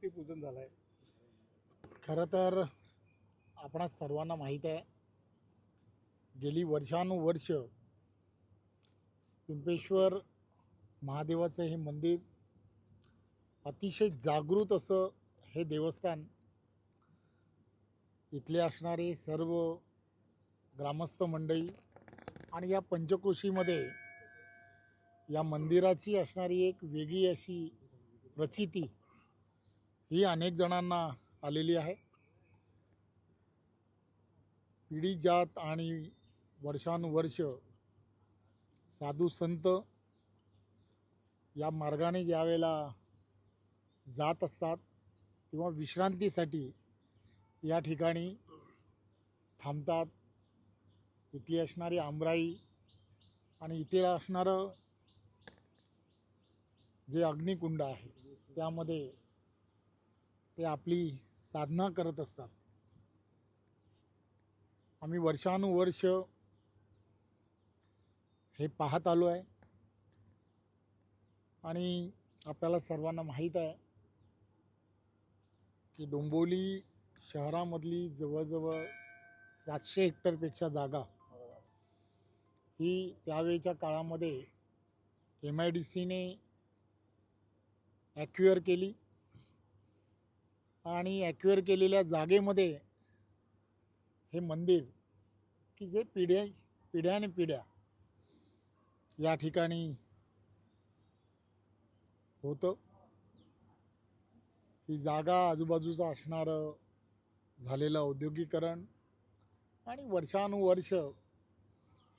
मूर्तीपूजन झालं आहे. खरं तर आपणा सर्वांना माहीत आहे, गेली वर्षानुवर्ष पिंपेश्वर महादेवाचं हे मंदिर अतिशय जागृत असं हे देवस्थान, इथले असणारे सर्व ग्रामस्थ मंडळी आणि या पंचक्रोशीमध्ये या मंदिराची असणारी एक वेगळी अशी प्रचिती ही अनेक जणांना आलेली आहे. पिढी जात आणि वर्षानुवर्ष साधू संत या मार्गाने ज्यावेळेला जात असतात तेव्हा विश्रांतीसाठी या ठिकाणी थांबतात. इथली असणारी आमराई आणि इथे असणारं जे अग्निकुंड आहे त्यामध्ये ते आपली साधना करत असतात. आम्ही वर्षानुवर्ष हे पाहत आलो आहे आणि आपल्याला सर्वांना माहीत आहे की डोंबिवली शहरामधली जवळजवळ 700 हेक्टरपेक्षा जागा ही त्यावेळच्या काळामध्ये MIDCने ॲक्युअर केली आणि ॲक्युअर केलेल्या जागेमध्ये हे मंदिर की जे पिढ्याने पिढ्या या ठिकाणी होतं. ही जागा आजूबाजूचं असणारं झालेलं औद्योगिकरण आणि वर्षानुवर्ष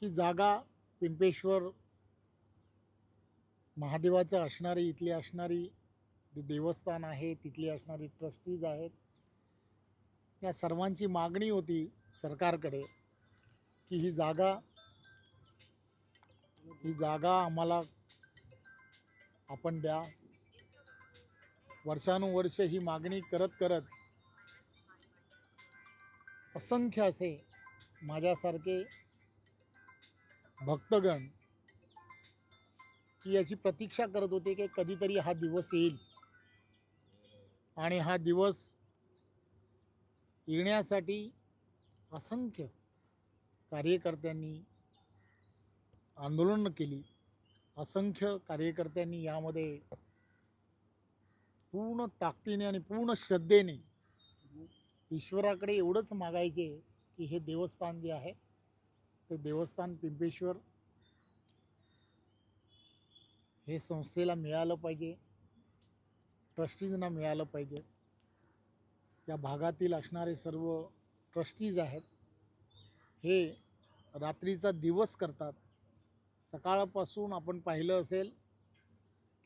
ही जागा पिंपेश्वर महादेवाचं असणारी इथली असणारी जे देवस्थान आहे तिथली असणारी ट्रस्टीज आहेत, या सर्वांची मागणी होती सरकारकडे की ही जागा आम्हाला आपण द्या. वर्षानुवर्ष ही मागणी करत करत असंख्य असे माझ्यासारखे भक्तगण की याची प्रतीक्षा करत होते की कधीतरी हा दिवस येईल आणि हा दिवस येण्यासाठी असंख्य कार्यकर्त्यांनी आंदोलन केली. असंख्य कार्यकर्त्यांनी यामध्ये पूर्ण ताकदीने आणि पूर्ण श्रद्धेने ईश्वराकडे एवढंच मागायचे की हे देवस्थान जे आहे ते देवस्थान पिंपेश्वर हे संस्थेला मिळालं पाहिजे, ट्रस्टीजना मिळालं पाहिजे. या भागातील असणारे सर्व ट्रस्टीज आहेत हे रात्रीचा दिवस करतात. सकाळपासून आपण पाहिलं असेल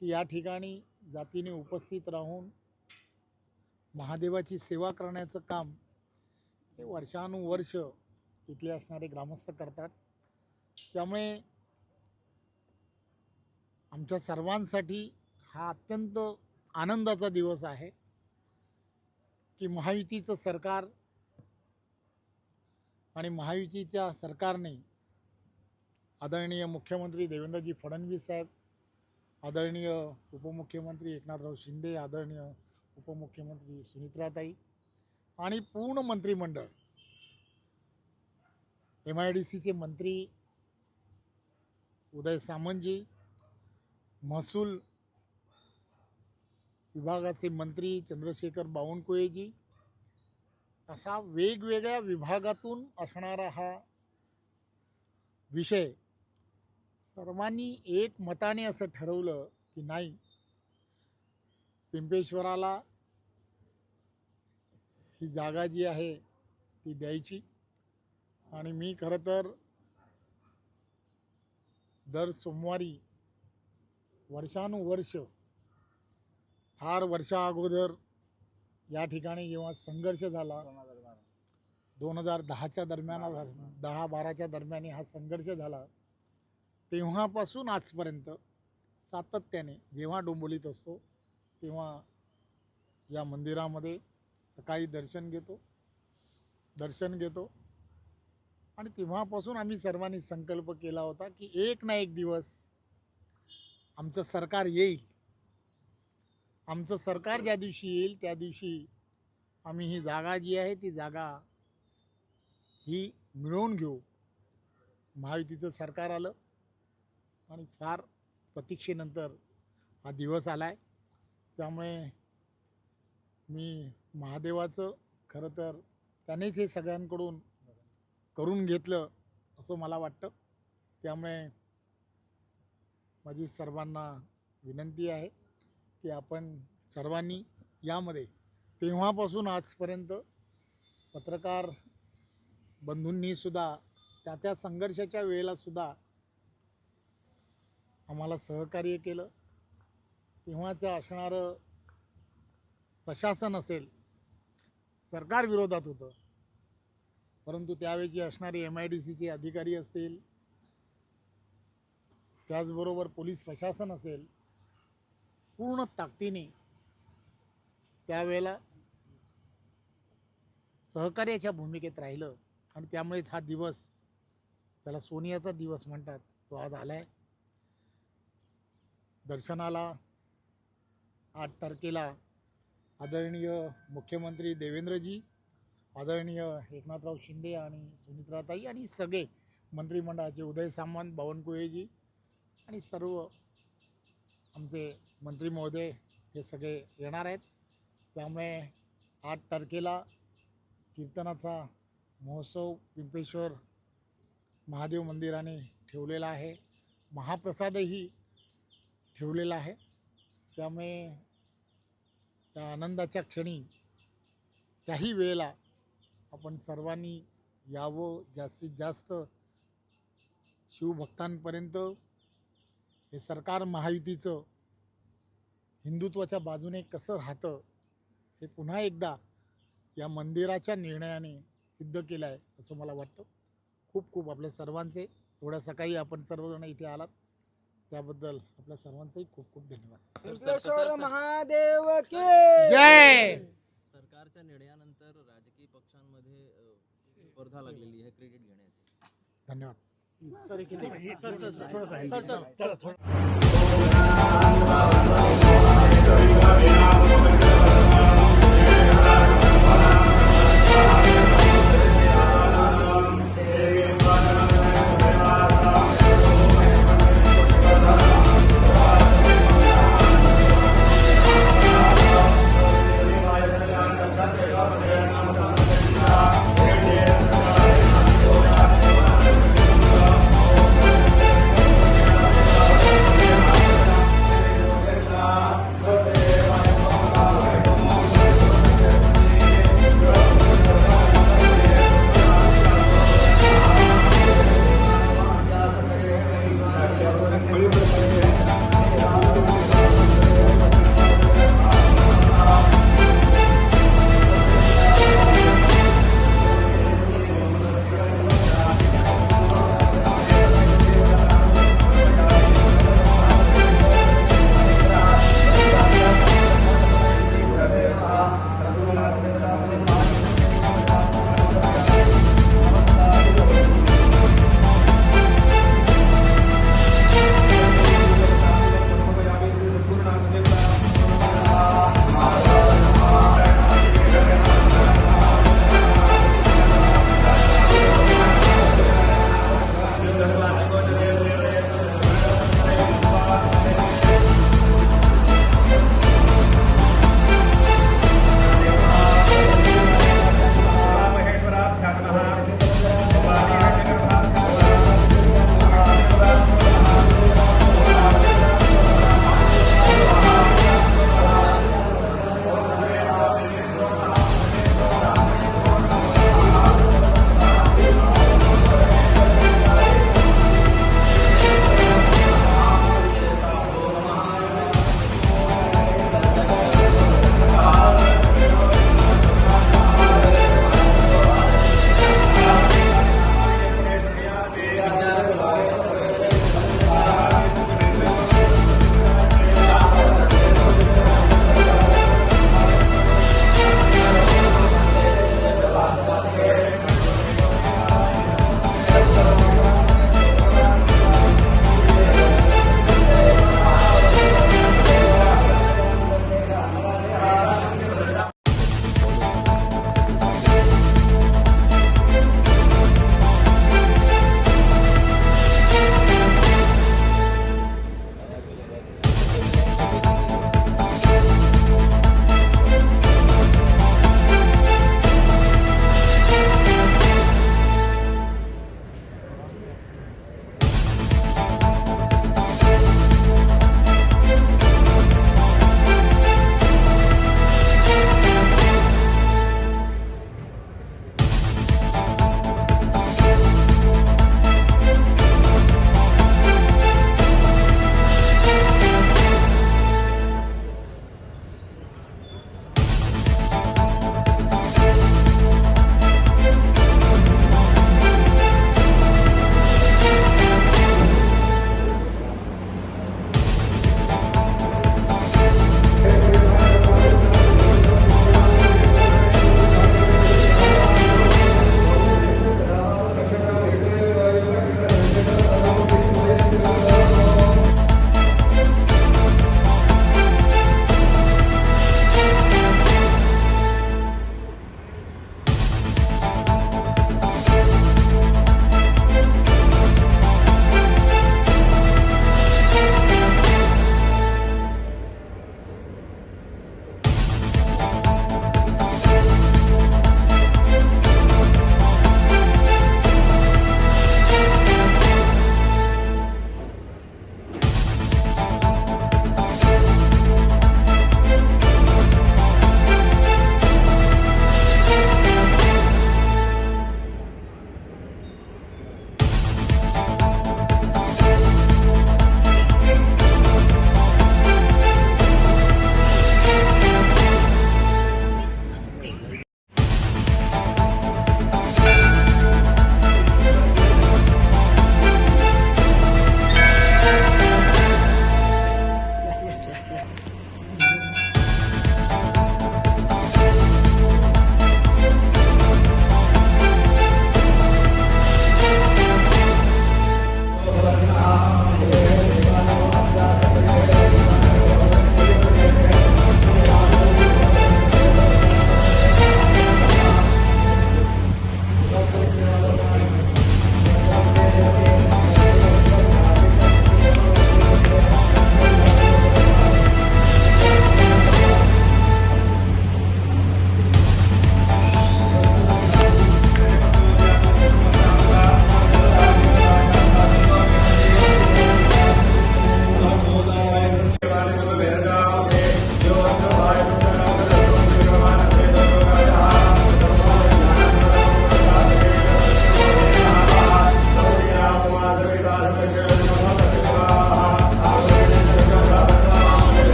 की या ठिकाणी जातीने उपस्थित राहून महादेवाची सेवा करण्याचं काम हे वर्षानुवर्ष इथले असणारे ग्रामस्थ करतात. त्यामुळे आमच्या सर्वांसाठी हा अत्यंत आनंदाचा दिवस आहे की महायुतीचं सरकार आणि महायुतीच्या सरकारने आदरणीय मुख्यमंत्री देवेंद्रजी फडणवीस साहेब, आदरणीय उपमुख्यमंत्री एकनाथराव शिंदे, आदरणीय उपमुख्यमंत्री सुनित्राताई आणि पूर्ण मंत्रिमंडळ, MIDCचे मंत्री उदय सामंतजी, महसूल विभागाचे मंत्री चंद्रशेखर बावनकुळेजी, असा वेगवेगळ्या विभागातून असणारा हा विषय सर्वांनी एक मताने असं ठरवलं की नाही, पिंपेश्वराला ही जागा जी आहे ती द्यायची. आणि मी खरं तर दर सोमवारी वर्षानुवर्ष फार वर्षा अगोदर या ठिकाणी जेव्हा संघर्ष झाला 2010च्या दरम्यान, 10-12च्या दरम्यान हा संघर्ष झाला, तेव्हापासून आजपर्यंत सातत्याने जेव्हा डोंबिवलीत असतो तेव्हा या मंदिरामध्ये सकाळी दर्शन घेतो आणि तेव्हापासून आम्ही सर्वांनी संकल्प केला होता की एक ना एक दिवस आमचं सरकार येईल आमचं सरकार ज्या दिवशी येईल त्या दिवशी आम्ही ही जागा जी आहे ती जागा ही मिळवून घेऊ. महायुतीचं सरकार आलं आणि फार प्रतीक्षेनंतर हा दिवस आला आहे. त्यामुळे मी महादेवाचं खरं तर त्यानेच हे सगळ्यांकडून करून घेतलं असं मला वाटतं. त्यामुळे माझी सर्वांना विनंती आहे की आपण सर्वांनी यामध्ये तेव्हापासून आजपर्यंत पत्रकार बंधूंनी सुद्धा त्या संघर्षाच्या वेळेला सुद्धा आम्हाला सहकार्य केलं. तेव्हाचं असणारं प्रशासन असेल सरकार विरोधात होतं, परंतु त्यावेळी असणारे MIDCचे अधिकारी असतील, त्याचबरोबर पोलीस प्रशासन असेल, पूर्ण ताकदीने त्यावेळेला सहकार्याच्या भूमिकेत राहिलं आणि त्यामुळेच हा दिवस, त्याला सोनियाचा दिवस म्हणतात, तो आज आला आहे. दर्शनाला 8 तारखेला आदरणीय मुख्यमंत्री देवेंद्रजी, आदरणीय एकनाथराव शिंदे आणि सुमित्राताई आणि सगळे मंत्रिमंडळाचे उदय सामंत, बावनकुळेजी आणि सर्व आमचे मंत्री महोदय हे सगळे येणार आहेत. त्यामुळे 8 तारखेला कीर्तनाचा महोत्सव पिंपेश्वर महादेव मंदिराने ठेवलेला आहे. महाप्रसादही ठेवलेला आहे. त्यामुळे त्या आनंदाच्या क्षणी त्याही वेळेला आपण सर्वांनी यावं. जास्तीत जास्त शिवभक्तांपर्यंत हे सरकार महायुतीचं हिंदुत्वाच्या बाजूने कसं राहतं हे पुन्हा एकदा या मंदिराच्या निर्णयाने सिद्ध केलं आहे असं मला वाटतं. खूप खूप आपल्या सर्वांचे, एवढ्या सकाळी आपण सर्वजण इथे आलात त्याबद्दल आपल्या सर्वांचेही खूप खूप धन्यवाद. पिंपळेश्वर महादेव की जय. सरकारच्या निर्णयानंतर राजकीय पक्षांमध्ये स्पर्धा लागलेली आहे क्रेडिट घेण्याची. धन्यवाद. सर